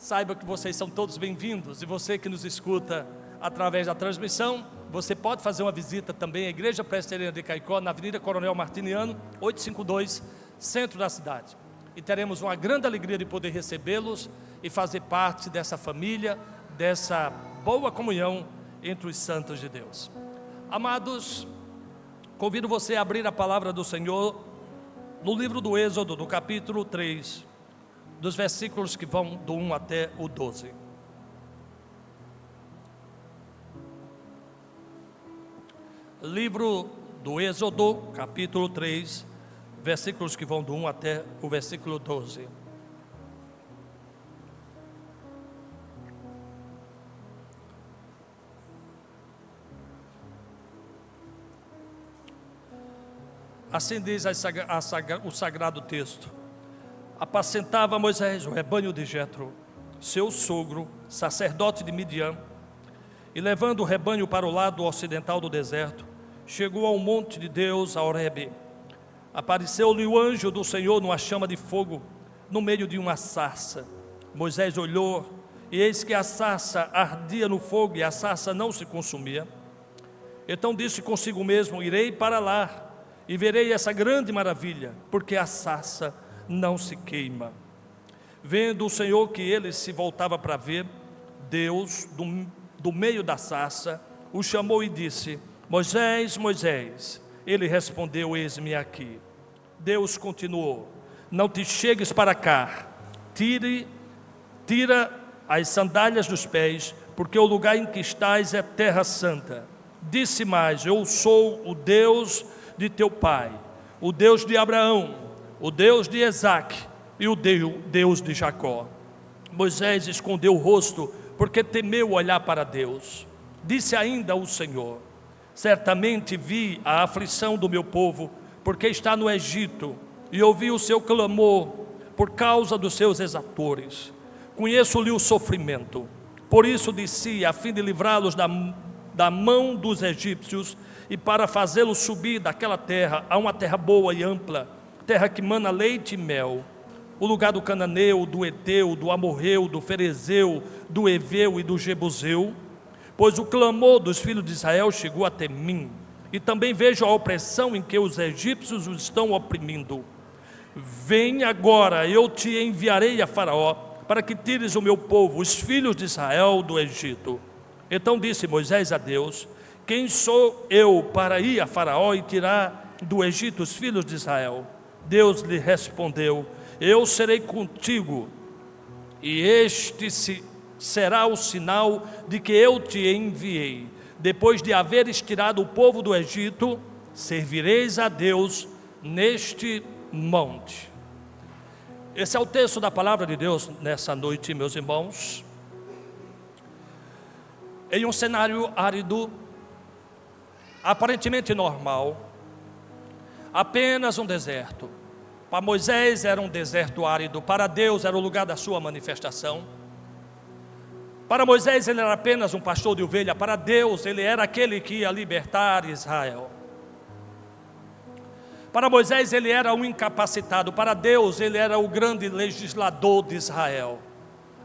saiba que vocês são todos bem-vindos. E você que nos escuta através da transmissão, você pode fazer uma visita também à Igreja Presbiteriana de Caicó, na Avenida Coronel Martiniano, 852, centro da cidade. E teremos uma grande alegria de poder recebê-los e fazer parte dessa família, dessa boa comunhão entre os santos de Deus. Amados, convido você a abrir a palavra do Senhor no livro do Êxodo, no capítulo 3, dos versículos que vão do 1 até o 12. Livro do Êxodo, capítulo 3, versículos que vão do 1 até o versículo 12. Assim diz o sagrado texto: apacentava Moisés o rebanho de Jetro, seu sogro, sacerdote de Midian, e levando o rebanho para o lado ocidental do deserto, chegou ao monte de Deus, a Horebe. Apareceu-lhe o anjo do Senhor numa chama de fogo, no meio de uma sarça. Moisés olhou, e eis que a sarça ardia no fogo, e a sarça não se consumia. Então disse consigo mesmo: irei para lá, e verei essa grande maravilha, porque a sarça não se queima. Vendo o Senhor que ele se voltava para ver, Deus, do meio da sarça, o chamou e disse: Moisés, Moisés. Ele respondeu: eis-me aqui. Deus continuou: não te chegues para cá, tira as sandálias dos pés, porque o lugar em que estás é terra santa. Disse mais: eu sou o Deus de teu pai, o Deus de Abraão, o Deus de Isaque e o Deus de Jacó. Moisés escondeu o rosto, porque temeu olhar para Deus. Disse ainda o Senhor: certamente vi a aflição do meu povo, porque está no Egito, e ouvi o seu clamor por causa dos seus exatores. Conheço-lhe o sofrimento, por isso desci, a fim de livrá-los da mão dos egípcios, e para fazê-los subir daquela terra a uma terra boa e ampla, terra que mana leite e mel, o lugar do cananeu, do eteu, do amorreu, do ferezeu, do eveu e do jebuseu. Pois o clamor dos filhos de Israel chegou até mim, e também vejo a opressão em que os egípcios os estão oprimindo. Vem agora, eu te enviarei a Faraó, para que tires o meu povo, os filhos de Israel, do Egito. Então disse Moisés a Deus: quem sou eu para ir a Faraó e tirar do Egito os filhos de Israel? Deus lhe respondeu: eu serei contigo, e este será o sinal de que eu te enviei. Depois de haveres tirado o povo do Egito, servireis a Deus neste monte. Esse é o texto da palavra de Deus nessa noite, meus irmãos. Em um cenário árido, aparentemente normal, apenas um deserto. Para Moisés era um deserto árido, para Deus era o lugar da sua manifestação. Para Moisés ele era apenas um pastor de ovelha, para Deus ele era aquele que ia libertar Israel. Para Moisés ele era um incapacitado, para Deus ele era o grande legislador de Israel,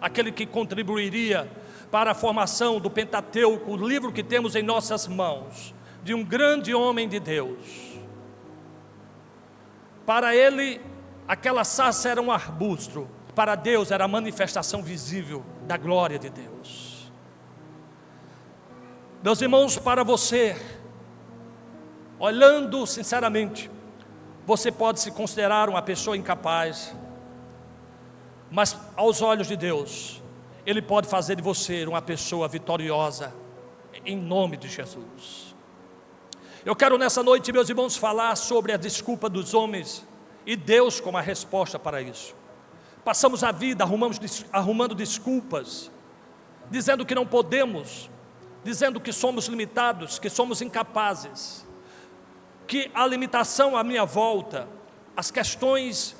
aquele que contribuiria para a formação do Pentateuco, o livro que temos em nossas mãos, de um grande homem de Deus. Para ele, aquela sarça era um arbusto, para Deus era a manifestação visível da glória de Deus. Meus irmãos, para você, olhando sinceramente, você pode se considerar uma pessoa incapaz, mas aos olhos de Deus, Ele pode fazer de você uma pessoa vitoriosa, em nome de Jesus. Eu quero nessa noite, meus irmãos, falar sobre a desculpa dos homens e Deus como a resposta para isso. Passamos a vida arrumando desculpas, dizendo que não podemos, dizendo que somos limitados, que somos incapazes, que a limitação à minha volta, as questões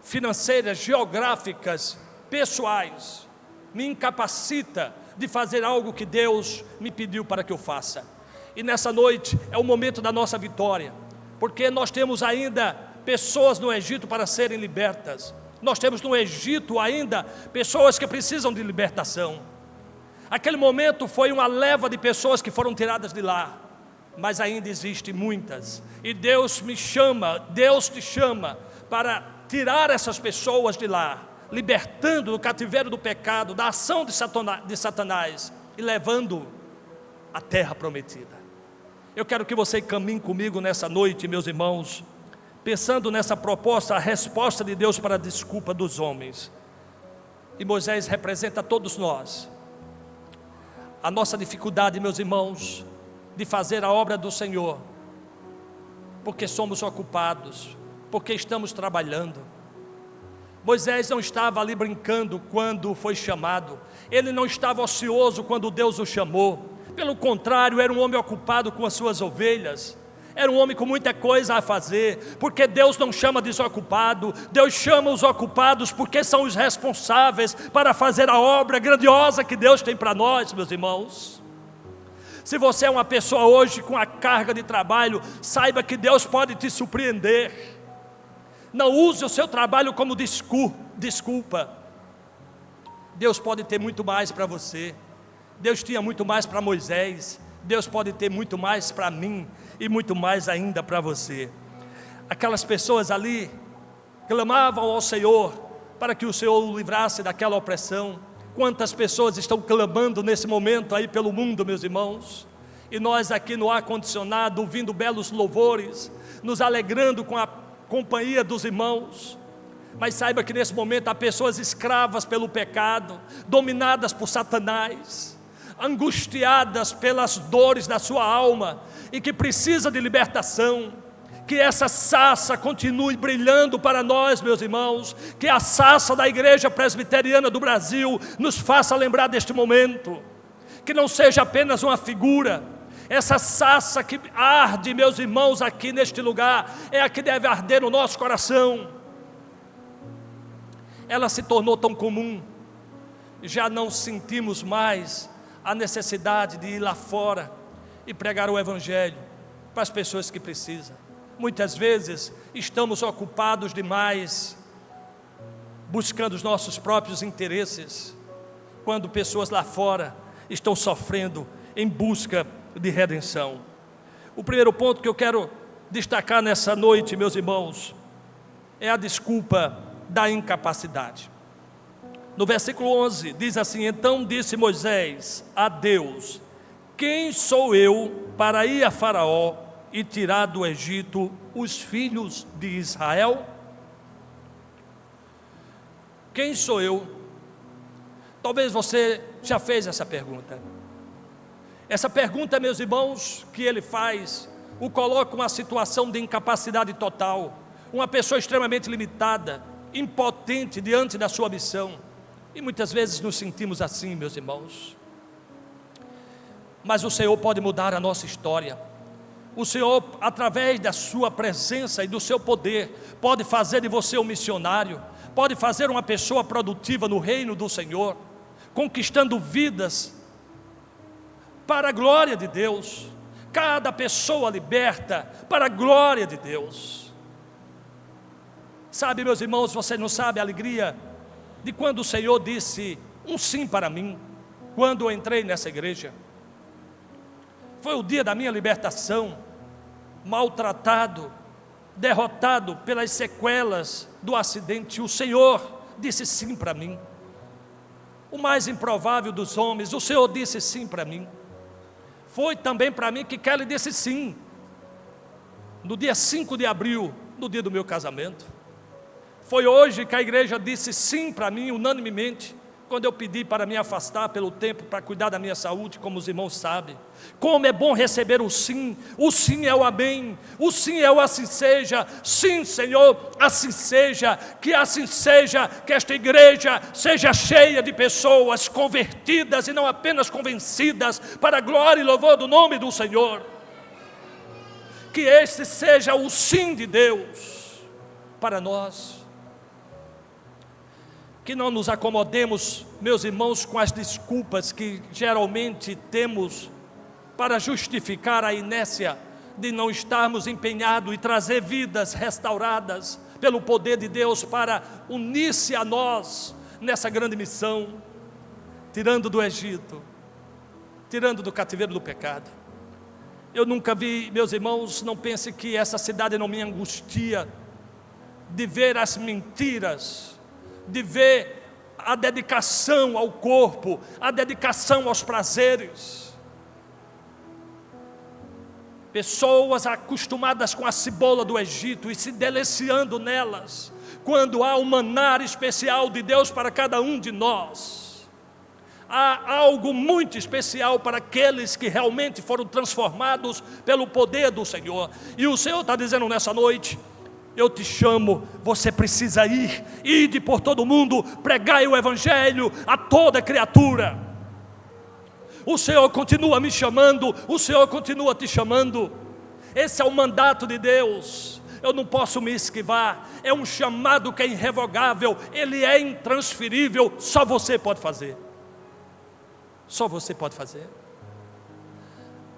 financeiras, geográficas, pessoais, me incapacita de fazer algo que Deus me pediu para que eu faça. E nessa noite é o momento da nossa vitória, porque nós temos ainda pessoas no Egito para serem libertas. Nós temos no Egito ainda pessoas que precisam de libertação. Aquele momento foi uma leva de pessoas que foram tiradas de lá, mas ainda existem muitas. E Deus me chama, Deus te chama para tirar essas pessoas de lá, libertando do cativeiro do pecado, da ação de Satanás e levando à terra prometida. Eu quero que você caminhe comigo nessa noite, meus irmãos, pensando nessa proposta, a resposta de Deus para a desculpa dos homens. E Moisés representa todos nós. A nossa dificuldade, meus irmãos, de fazer a obra do Senhor, porque somos ocupados, porque estamos trabalhando. Moisés não estava ali brincando quando foi chamado, ele não estava ocioso quando Deus o chamou, pelo contrário, era um homem ocupado com as suas ovelhas, era um homem com muita coisa a fazer, porque Deus não chama desocupado, Deus chama os ocupados, porque são os responsáveis para fazer a obra grandiosa que Deus tem para nós, meus irmãos. Se você é uma pessoa hoje com a carga de trabalho, saiba que Deus pode te surpreender. Não use o seu trabalho como desculpa. Deus pode ter muito mais para você. Deus tinha muito mais para Moisés. Deus pode ter muito mais para mim e muito mais ainda para você. Aquelas pessoas ali clamavam ao Senhor para que o Senhor o livrasse daquela opressão. Quantas pessoas estão clamando nesse momento aí pelo mundo, meus irmãos? E nós aqui no ar-condicionado, ouvindo belos louvores, nos alegrando com a companhia dos irmãos. Mas saiba que nesse momento há pessoas escravas pelo pecado, dominadas por Satanás, angustiadas pelas dores da sua alma e que precisa de libertação. Que essa sarça continue brilhando para nós, meus irmãos, que a sarça da Igreja Presbiteriana do Brasil nos faça lembrar deste momento, que não seja apenas uma figura. Essa sarça que arde, meus irmãos, aqui neste lugar, é a que deve arder no nosso coração. Ela se tornou tão comum, já não sentimos mais a necessidade de ir lá fora e pregar o Evangelho para as pessoas que precisam. Muitas vezes estamos ocupados demais, buscando os nossos próprios interesses, quando pessoas lá fora estão sofrendo em busca de redenção. O primeiro ponto que eu quero destacar nessa noite, meus irmãos, é a desculpa da incapacidade. No versículo 11 diz assim: então disse Moisés a Deus: quem sou eu para ir a Faraó e tirar do Egito os filhos de Israel? Quem sou eu? Talvez você já fez essa pergunta. Essa pergunta, meus irmãos, que ele faz, o coloca em uma situação de incapacidade total, uma pessoa extremamente limitada, impotente diante da sua missão. E muitas vezes nos sentimos assim, meus irmãos. Mas o Senhor pode mudar a nossa história. O Senhor, através da sua presença e do seu poder, pode fazer de você um missionário, pode fazer uma pessoa produtiva no reino do Senhor, conquistando vidas para a glória de Deus. Cada pessoa liberta para a glória de Deus. Sabe, meus irmãos, você não sabe a alegria de quando o Senhor disse um sim para mim, quando eu entrei nessa igreja. Foi o dia da minha libertação, maltratado, derrotado pelas sequelas do acidente. O Senhor disse sim para mim. O mais improvável dos homens, o Senhor disse sim para mim. Foi também para mim que Kelly disse sim, no dia 5 de abril, no dia do meu casamento. Foi hoje que a igreja disse sim para mim, unanimemente, quando eu pedi para me afastar pelo tempo, para cuidar da minha saúde, como os irmãos sabem. Como é bom receber o sim é o amém, o sim é o assim seja. Sim, Senhor, assim seja, que esta igreja seja cheia de pessoas convertidas e não apenas convencidas, para a glória e louvor do nome do Senhor. Que este seja o sim de Deus para nós. Que não nos acomodemos, meus irmãos, com as desculpas que geralmente temos para justificar a inércia de não estarmos empenhados em trazer vidas restauradas pelo poder de Deus para unir-se a nós nessa grande missão, tirando do Egito, tirando do cativeiro do pecado. Eu nunca vi, meus irmãos, não pense que essa cidade não me angustia de ver as mentiras, de ver a dedicação ao corpo, a dedicação aos prazeres. Pessoas acostumadas com a cebola do Egito e se deliciando nelas, quando há um maná especial de Deus para cada um de nós. Há algo muito especial para aqueles que realmente foram transformados pelo poder do Senhor. E o Senhor está dizendo nessa noite: eu te chamo, você precisa ir, ide por todo o mundo, pregai o Evangelho a toda criatura. O Senhor continua me chamando, o Senhor continua te chamando. Esse é o mandato de Deus, eu não posso me esquivar. É um chamado que é irrevogável, ele é intransferível, só você pode fazer. Só você pode fazer.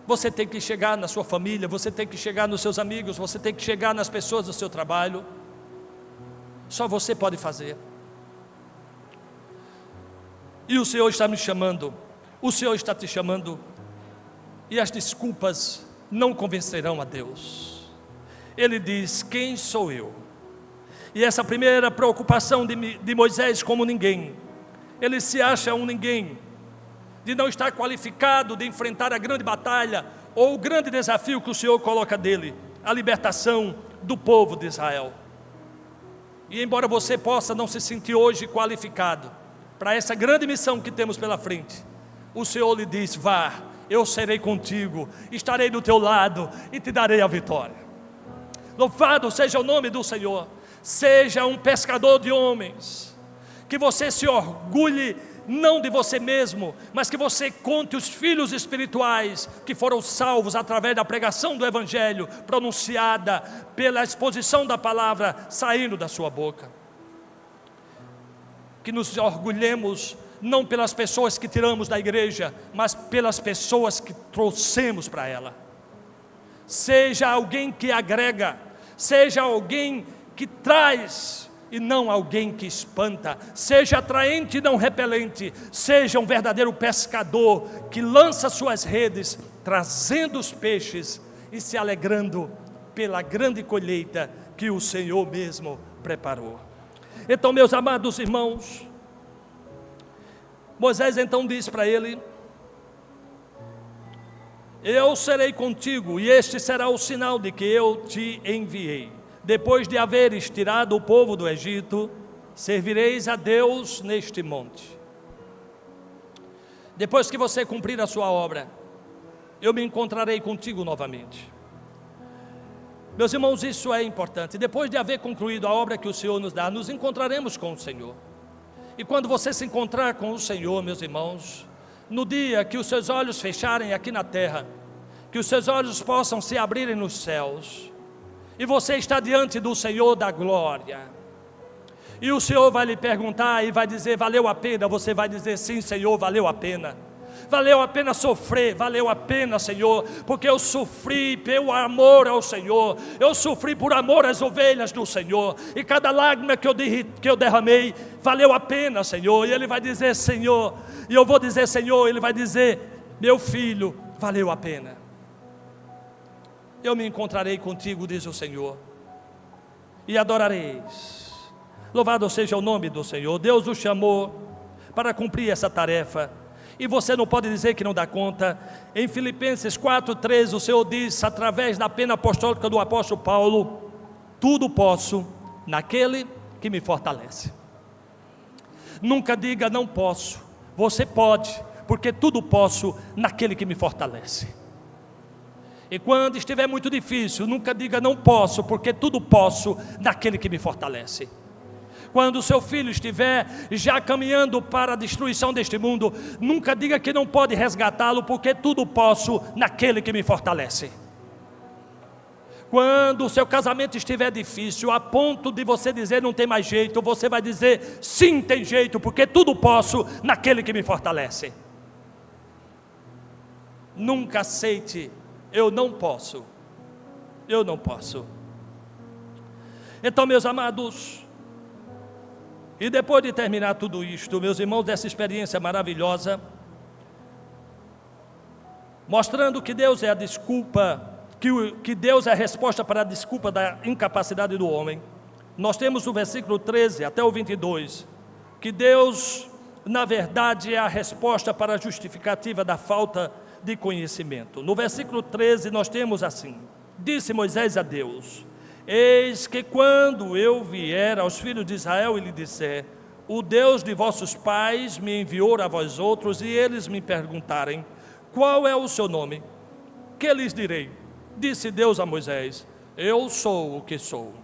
Você tem que chegar na sua família, você tem que chegar nos seus amigos, você tem que chegar nas pessoas do seu trabalho. Só você pode fazer. E o Senhor está me chamando, o Senhor está te chamando, e as desculpas não convencerão a Deus. Ele diz: quem sou eu? E essa primeira preocupação de Moisés, como ninguém, ele se acha um ninguém, de não estar qualificado de enfrentar a grande batalha, ou o grande desafio que o Senhor coloca dele, a libertação do povo de Israel. E embora você possa não se sentir hoje qualificado para essa grande missão que temos pela frente, o Senhor lhe diz: vá, eu serei contigo, estarei do teu lado e te darei a vitória. Louvado seja o nome do Senhor. Seja um pescador de homens, que você se orgulhe não de você mesmo, mas que você conte os filhos espirituais que foram salvos através da pregação do Evangelho, pronunciada pela exposição da palavra saindo da sua boca. Que nos orgulhemos não pelas pessoas que tiramos da igreja, mas pelas pessoas que trouxemos para ela. Seja alguém que agrega, seja alguém que traz e não alguém que espanta. Seja atraente e não repelente. Seja um verdadeiro pescador que lança suas redes, trazendo os peixes e se alegrando pela grande colheita que o Senhor mesmo preparou. Então, meus amados irmãos, Moisés então diz para ele: eu serei contigo, e este será o sinal de que eu te enviei. Depois de haveres tirado o povo do Egito, servireis a Deus neste monte. Depois que você cumprir a sua obra, eu me encontrarei contigo novamente. Meus irmãos, isso é importante. Depois de haver concluído a obra que o Senhor nos dá, nos encontraremos com o Senhor. E quando você se encontrar com o Senhor, meus irmãos, no dia que os seus olhos fecharem aqui na terra, que os seus olhos possam se abrirem nos céus, e você está diante do Senhor da glória, e o Senhor vai lhe perguntar e vai dizer: valeu a pena? Você vai dizer: sim, Senhor, valeu a pena. Valeu a pena sofrer, valeu a pena, Senhor, porque eu sofri pelo amor ao Senhor, eu sofri por amor às ovelhas do Senhor, e cada lágrima que eu derramei, valeu a pena, Senhor. E Ele vai dizer: Senhor, e eu vou dizer: Senhor. Ele vai dizer: meu filho, valeu a pena. Eu me encontrarei contigo, diz o Senhor, e adorareis. Louvado seja o nome do Senhor. Deus o chamou para cumprir essa tarefa, e você não pode dizer que não dá conta. Em Filipenses 4:13, o Senhor diz, através da pena apostólica do apóstolo Paulo: tudo posso naquele que me fortalece. Nunca diga não posso, você pode, porque tudo posso naquele que me fortalece. E quando estiver muito difícil, nunca diga não posso, porque tudo posso naquele que me fortalece. Quando o seu filho estiver já caminhando para a destruição deste mundo, nunca diga que não pode resgatá-lo, porque tudo posso naquele que me fortalece. Quando o seu casamento estiver difícil, a ponto de você dizer não tem mais jeito, você vai dizer sim, tem jeito, porque tudo posso naquele que me fortalece. Nunca aceite eu não posso Eu não posso. Então, meus amados, e depois de terminar tudo isto, meus irmãos, dessa experiência maravilhosa, mostrando que Deus é a desculpa, que Deus é a resposta para a desculpa da incapacidade do homem, nós temos o versículo 13 até o 22, que Deus, na verdade, é a resposta para a justificativa da falta de conhecimento. No versículo 13 nós temos assim: disse Moisés a Deus: eis que quando eu vier aos filhos de Israel e lhe disser, o Deus de vossos pais me enviou a vós outros, e eles me perguntarem, qual é o seu nome? Que lhes direi? Disse Deus a Moisés: eu sou o que sou.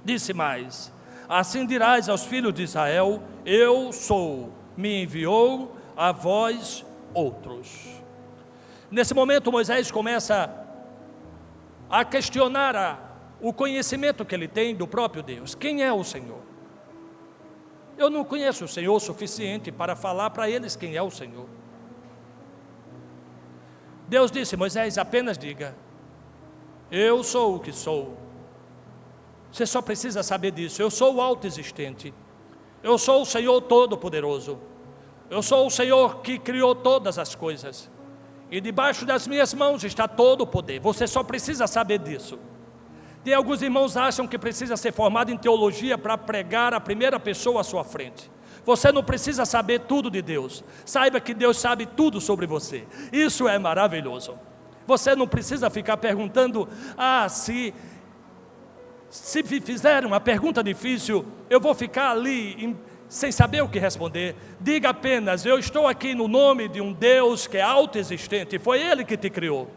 Disse mais: assim dirás aos filhos de Israel, eu sou, me enviou a vós outros. Nesse momento Moisés começa a questionar o conhecimento que ele tem do próprio Deus. Quem é o Senhor? Eu não conheço o Senhor o suficiente para falar para eles quem é o Senhor. Deus disse: Moisés, apenas diga, eu sou o que sou. Você só precisa saber disso. Eu sou o autoexistente. Eu sou o Senhor Todo-Poderoso. Eu sou o Senhor que criou todas as coisas. E debaixo das minhas mãos está todo o poder. Você só precisa saber disso. Tem alguns irmãos que acham que precisa ser formado em teologia para pregar a primeira pessoa à sua frente. Você não precisa saber tudo de Deus. Saiba que Deus sabe tudo sobre você. Isso é maravilhoso. Você não precisa ficar perguntando, se me fizerem uma pergunta difícil, eu vou ficar ali sem saber o que responder. Diga apenas, eu estou aqui no nome de um Deus que é autoexistente. Foi Ele que te criou.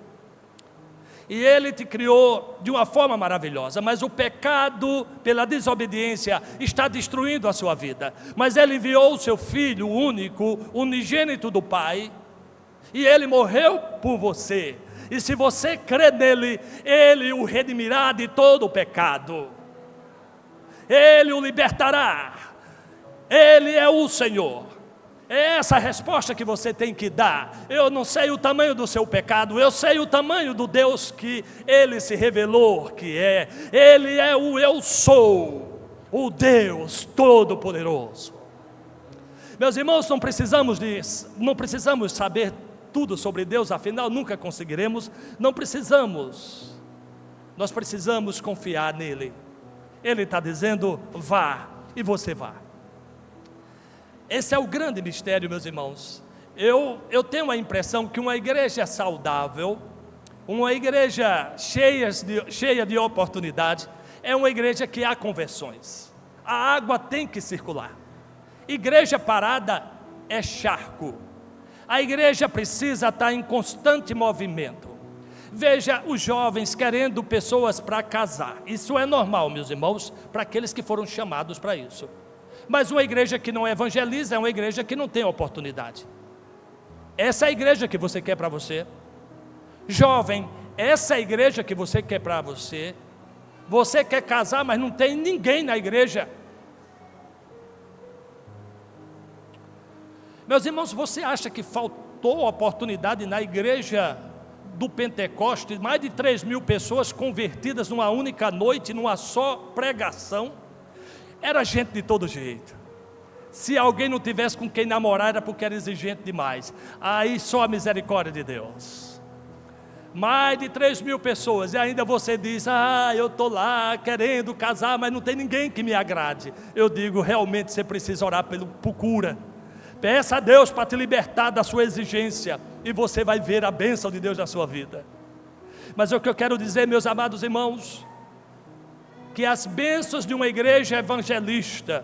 E Ele te criou de uma forma maravilhosa, mas o pecado, pela desobediência, está destruindo a sua vida. Mas Ele enviou o seu Filho único, unigênito do Pai, e Ele morreu por você. E se você crê nele, Ele o redimirá de todo o pecado. Ele o libertará. Ele é o Senhor. É essa a resposta que você tem que dar. Eu não sei o tamanho do seu pecado, eu sei o tamanho do Deus que Ele se revelou que é. Ele é o eu sou, o Deus Todo-Poderoso. Meus irmãos, não precisamos saber tudo sobre Deus, afinal nunca conseguiremos. Não precisamos. Nós precisamos confiar nele. Ele está dizendo, vá, e você vá. Esse é o grande mistério, meus irmãos. Eu tenho a impressão que uma igreja saudável, uma igreja cheia de oportunidade, é uma igreja que há conversões. A água tem que circular. Igreja parada é charco. A igreja precisa estar em constante movimento. Veja os jovens querendo pessoas para casar. Isso é normal, meus irmãos, para aqueles que foram chamados para isso. Mas uma igreja que não evangeliza é uma igreja que não tem oportunidade. Essa é a igreja que você quer para você? Jovem, essa é a igreja que você quer para você? Você quer casar, mas não tem ninguém na igreja. Meus irmãos, você acha que faltou oportunidade na igreja do Pentecoste? Mais de 3.000 pessoas convertidas numa única noite, numa só pregação. Era gente de todo jeito. Se alguém não tivesse com quem namorar, era porque era exigente demais. Aí só a misericórdia de Deus. Mais de 3.000 pessoas, e ainda você diz, eu estou lá querendo casar, mas não tem ninguém que me agrade. Eu digo, realmente você precisa orar por cura. Peça a Deus para te libertar da sua exigência, e você vai ver a bênção de Deus na sua vida. Mas o que eu quero dizer, meus amados irmãos, que as bênçãos de uma igreja evangelista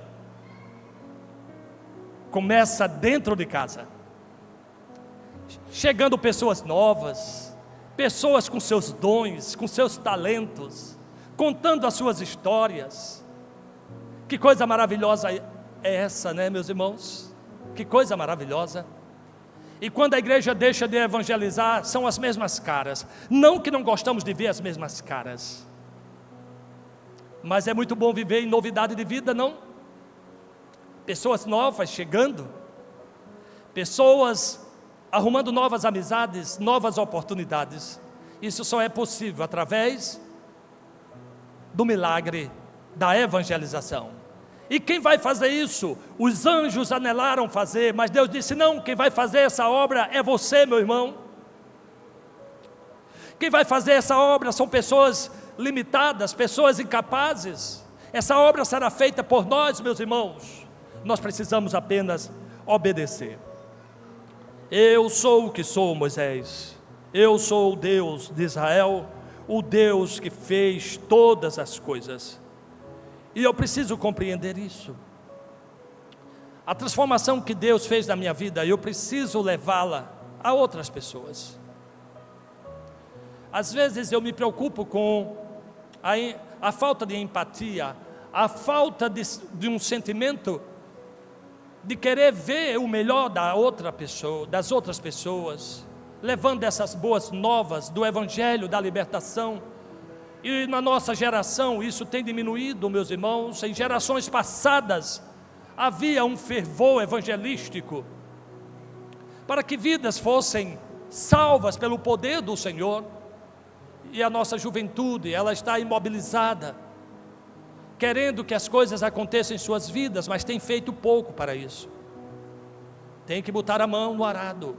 começa dentro de casa, chegando pessoas novas, pessoas com seus dons, com seus talentos, contando as suas histórias. Que coisa maravilhosa é essa, né, meus irmãos? Que coisa maravilhosa. E quando a igreja deixa de evangelizar, são as mesmas caras. Não que não gostamos de ver as mesmas caras, mas é muito bom viver em novidade de vida, não? Pessoas novas chegando, pessoas arrumando novas amizades, novas oportunidades. Isso só é possível através do milagre da evangelização. E quem vai fazer isso? Os anjos anelaram fazer, mas Deus disse: não, quem vai fazer essa obra é você, meu irmão. Quem vai fazer essa obra são pessoas limitadas, pessoas incapazes. Essa obra será feita por nós, meus irmãos. Nós precisamos apenas obedecer. Eu sou o que sou, Moisés. Eu sou o Deus de Israel, o Deus que fez todas as coisas. E eu preciso compreender isso. A transformação que Deus fez na minha vida, eu preciso levá-la a outras pessoas. Às vezes eu me preocupo com a falta de empatia, a falta de um sentimento de querer ver o melhor da outra pessoa, das outras pessoas, levando essas boas novas do Evangelho, da libertação. E na nossa geração isso tem diminuído, meus irmãos. Em gerações passadas havia um fervor evangelístico para que vidas fossem salvas pelo poder do Senhor. E a nossa juventude, ela está imobilizada, querendo que as coisas aconteçam em suas vidas, mas tem feito pouco para isso. Tem que botar a mão no arado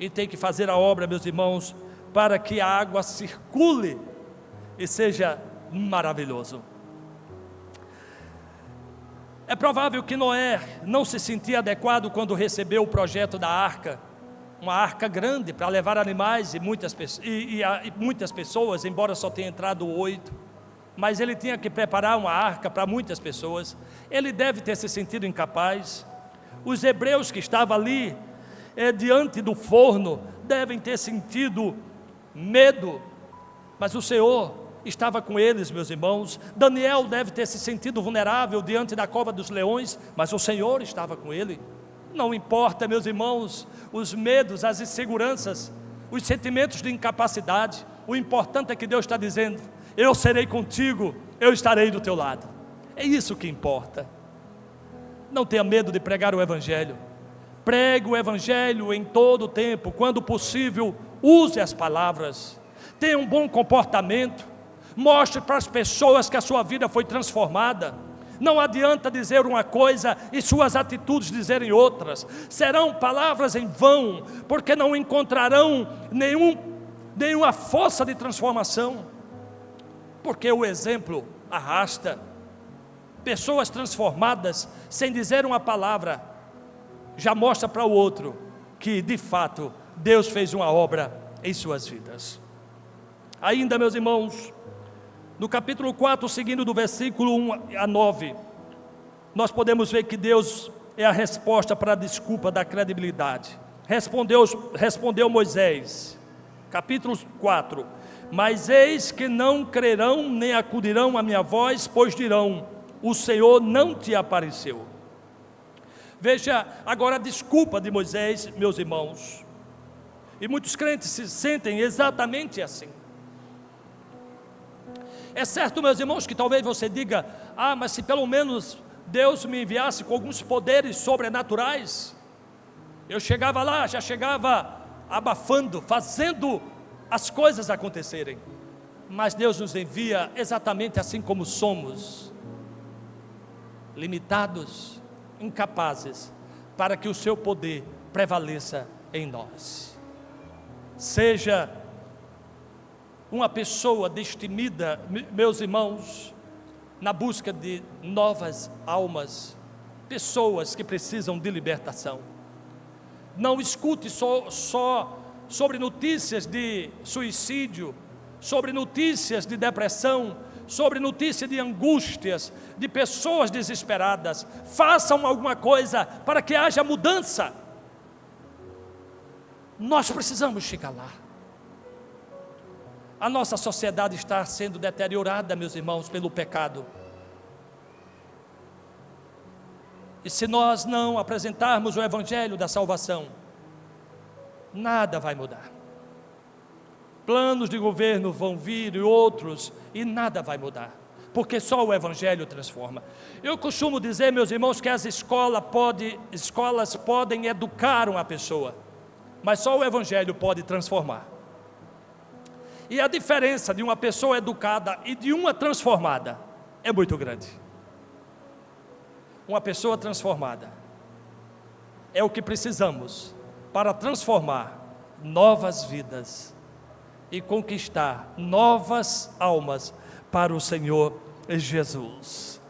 e tem que fazer a obra, meus irmãos, para que a água circule e seja maravilhoso. É provável que Noé não se sentia adequado quando recebeu o projeto da arca, uma arca grande para levar animais e muitas pessoas, embora só tenha entrado 8, mas ele tinha que preparar uma arca para muitas pessoas. Ele deve ter se sentido incapaz. Os hebreus que estavam ali diante do forno devem ter sentido medo, mas o Senhor estava com eles, meus irmãos. Daniel deve ter se sentido vulnerável diante da cova dos leões, mas o Senhor estava com ele. Não importa, meus irmãos, os medos, as inseguranças, os sentimentos de incapacidade. O importante é que Deus está dizendo: eu serei contigo, eu estarei do teu lado. É isso que importa. Não tenha medo de pregar o Evangelho. Pregue o Evangelho em todo o tempo. Quando possível, use as palavras. Tenha um bom comportamento. Mostre para as pessoas que a sua vida foi transformada. Não adianta dizer uma coisa e suas atitudes dizerem outras. Serão palavras em vão, porque não encontrarão nenhuma força de transformação. Porque o exemplo arrasta. Pessoas transformadas, sem dizer uma palavra, já mostra para o outro que de fato Deus fez uma obra em suas vidas. Ainda, meus irmãos, no capítulo 4, seguindo do versículo 1 a 9, nós podemos ver que Deus é a resposta para a desculpa da credibilidade. Respondeu Moisés, capítulo 4: mas eis que não crerão nem acudirão à minha voz, pois dirão: o Senhor não te apareceu. Veja agora a desculpa de Moisés, meus irmãos. E muitos crentes se sentem exatamente assim. É certo, meus irmãos, que talvez você diga: ah, mas se pelo menos Deus me enviasse com alguns poderes sobrenaturais, eu chegava lá, já chegava abafando, fazendo as coisas acontecerem. Mas Deus nos envia exatamente assim como somos, limitados, incapazes, para que o seu poder prevaleça em nós. Seja uma pessoa destemida, meus irmãos, na busca de novas almas, pessoas que precisam de libertação. Não escute só sobre notícias de suicídio, sobre notícias de depressão, sobre notícias de angústias, de pessoas desesperadas. Façam alguma coisa para que haja mudança. Nós precisamos chegar lá. A nossa sociedade está sendo deteriorada, meus irmãos, pelo pecado. E se nós não apresentarmos o Evangelho da salvação, nada vai mudar. Planos de governo vão vir e outros, e nada vai mudar, porque só o Evangelho transforma. Eu costumo dizer, meus irmãos, que as escolas podem educar uma pessoa, mas só o Evangelho pode transformar. E a diferença de uma pessoa educada e de uma transformada é muito grande. Uma pessoa transformada é o que precisamos para transformar novas vidas e conquistar novas almas para o Senhor Jesus.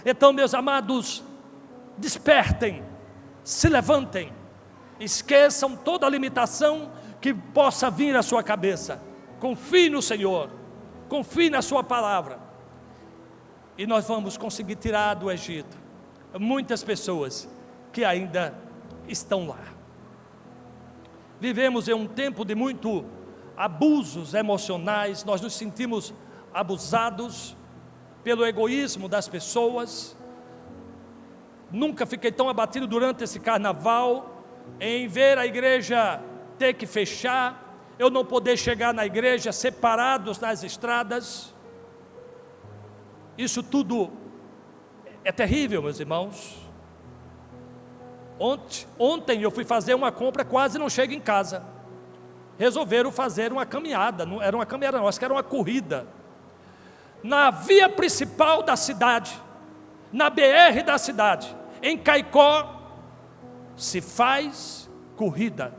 Então, meus amados, despertem, se levantem, esqueçam toda a limitação que possa vir à sua cabeça. Confie no Senhor, confie na sua palavra, e nós vamos conseguir tirar do Egito muitas pessoas que ainda estão lá. Vivemos em um tempo de muito abusos emocionais, nós nos sentimos abusados pelo egoísmo das pessoas. Nunca fiquei tão abatido durante esse carnaval, em ver a igreja ter que fechar, eu não poder chegar na igreja, separados nas estradas. Isso tudo é terrível, meus irmãos. Ontem eu fui fazer uma compra, quase não chego em casa. Resolveram fazer uma caminhada, não era uma caminhada não, acho que era uma corrida. Na via principal da cidade, na BR da cidade, em Caicó, se faz corrida.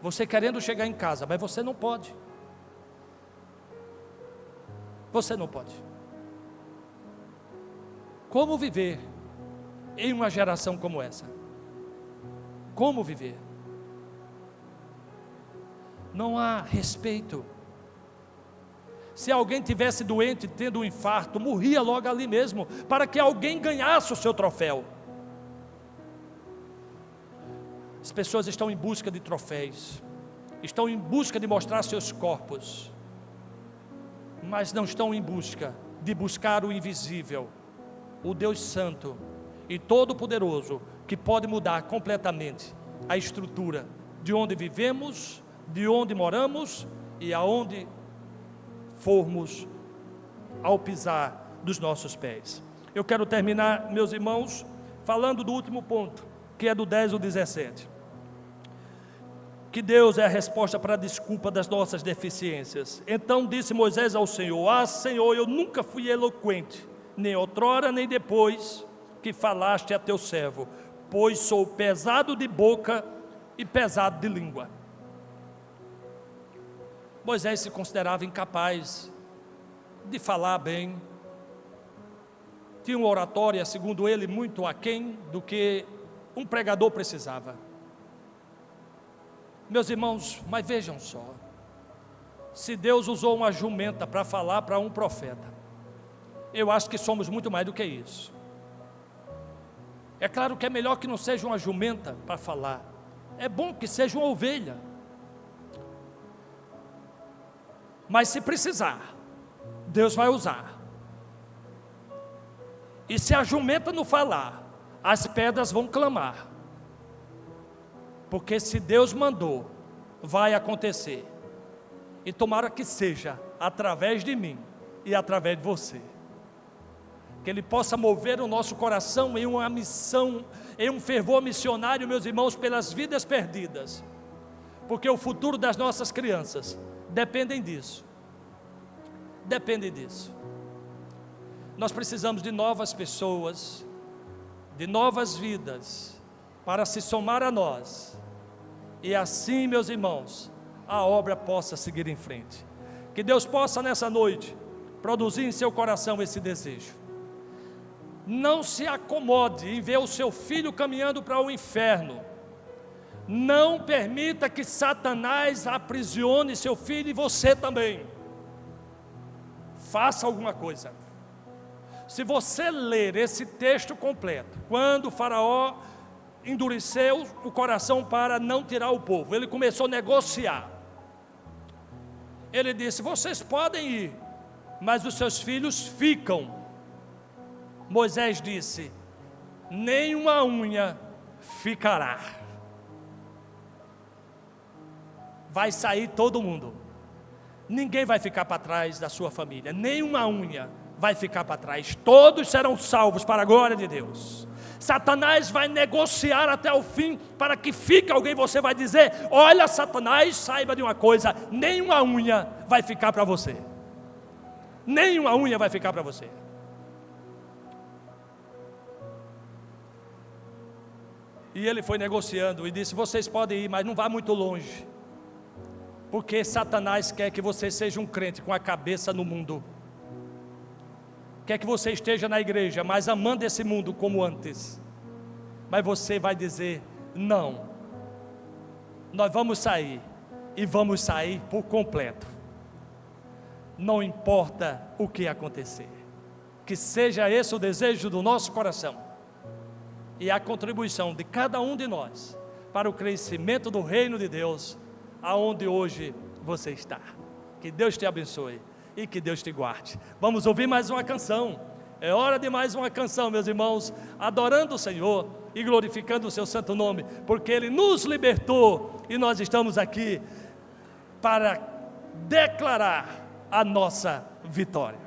Você querendo chegar em casa, mas você não pode. Você não pode. Como viver em uma geração como essa? Como viver? Não há respeito. Se alguém tivesse doente, tendo um infarto, morria logo ali mesmo, para que alguém ganhasse o seu troféu. As pessoas estão em busca de troféus, estão em busca de mostrar seus corpos, mas não estão em busca de buscar o invisível, o Deus Santo e Todo-Poderoso, que pode mudar completamente a estrutura de onde vivemos, de onde moramos e aonde formos ao pisar dos nossos pés. Eu quero terminar, meus irmãos, falando do último ponto, que é do 10 ao 17. Que Deus é a resposta para a desculpa das nossas deficiências. Então disse Moisés ao Senhor: Ah, Senhor, eu nunca fui eloquente, nem outrora nem depois que falaste a teu servo, pois sou pesado de boca e pesado de língua. Moisés se considerava incapaz de falar bem, tinha uma oratória, segundo ele, muito aquém do que um pregador precisava. Meus irmãos, mas vejam só, se Deus usou uma jumenta para falar para um profeta, eu acho que somos muito mais do que isso. É claro que é melhor que não seja uma jumenta para falar, é bom que seja uma ovelha, mas se precisar, Deus vai usar. E se a jumenta não falar, as pedras vão clamar, porque se Deus mandou, vai acontecer. E tomara que seja através de mim e através de você, que Ele possa mover o nosso coração em uma missão, em um fervor missionário, meus irmãos, pelas vidas perdidas, porque o futuro das nossas crianças dependem disso. Nós precisamos de novas pessoas, de novas vidas, para se somar a nós, e assim, meus irmãos, a obra possa seguir em frente. Que Deus possa nessa noite produzir em seu coração esse desejo. Não se acomode em ver o seu filho caminhando para o inferno. Não permita que Satanás aprisione seu filho e você também. Faça alguma coisa. Se você ler esse texto completo, quando o faraó endureceu o coração para não tirar o povo, ele começou a negociar. Ele disse: vocês podem ir, mas os seus filhos ficam. Moisés disse: nem uma unha ficará. Vai sair todo mundo. Ninguém vai ficar para trás da sua família, nem uma unha vai ficar para trás. Todos serão salvos para a glória de Deus. Satanás vai negociar até o fim para que fique alguém. Você vai dizer: olha, Satanás, saiba de uma coisa, nenhuma unha vai ficar para você. Nenhuma unha vai ficar para você. E ele foi negociando e disse: vocês podem ir, mas não vá muito longe, porque Satanás quer que você seja um crente com a cabeça no mundo, quer que você esteja na igreja, mas amando esse mundo como antes. Mas você vai dizer: não, nós vamos sair, e vamos sair por completo, não importa o que acontecer. Que seja esse o desejo do nosso coração e a contribuição de cada um de nós para o crescimento do reino de Deus, aonde hoje você está. Que Deus te abençoe e que Deus te guarde. Vamos ouvir mais uma canção. É hora de mais uma canção, meus irmãos, adorando o Senhor e glorificando o seu santo nome, porque Ele nos libertou e nós estamos aqui para declarar a nossa vitória.